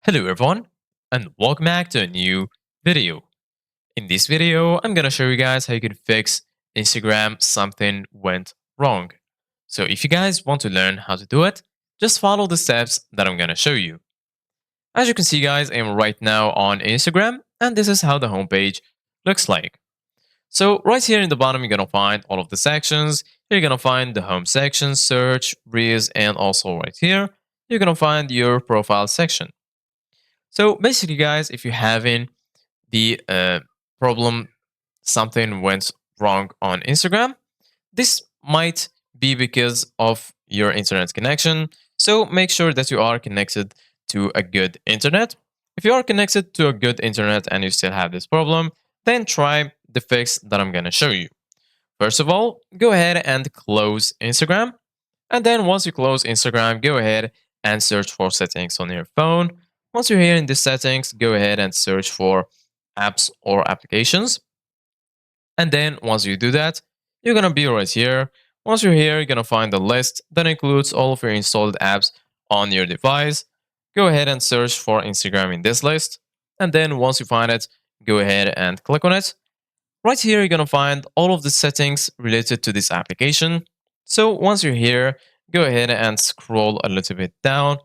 Hello everyone, and welcome back to a new video. In this video, I'm gonna show you guys how you can fix Instagram something went wrong. So if you guys want to learn how to do it, just follow the steps that I'm gonna show you. As you can see guys, I'm right now on Instagram, and this is how the homepage looks like. So right here in the bottom, you're gonna find all of the sections. You're gonna find the home section, search, reels, and also right here, you're gonna find your profile section. So basically, guys, if you're having the problem, something went wrong on Instagram, this might be because of your internet connection. So make sure that you are connected to a good internet. If you are connected to a good internet and you still have this problem, then try the fix that I'm going to show you. First of all, go ahead and close Instagram. And then once you close Instagram, go ahead and search for settings on your phone. Once you're here in the settings, go ahead and search for apps or applications. And then once you do that, you're going to be right here. Once you're here, you're going to find the list that includes all of your installed apps on your device. Go ahead and search for Instagram in this list. And then once you find it, go ahead and click on it. Right here, you're going to find all of the settings related to this application. So once you're here, go ahead and scroll a little bit down.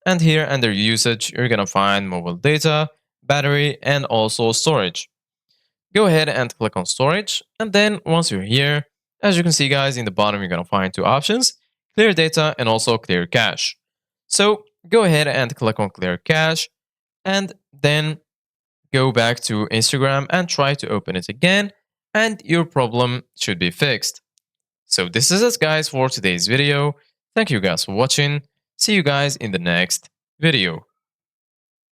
And here under usage, you're going to find mobile data, battery, and also storage. Go ahead and click on storage. And then once you're here, as you can see guys, in the bottom, you're going to find two options, clear data and also clear cache. So go ahead and click on clear cache and then go back to Instagram and try to open it again, and your problem should be fixed. So this is it guys for today's video. Thank you guys for watching. See you guys in the next video.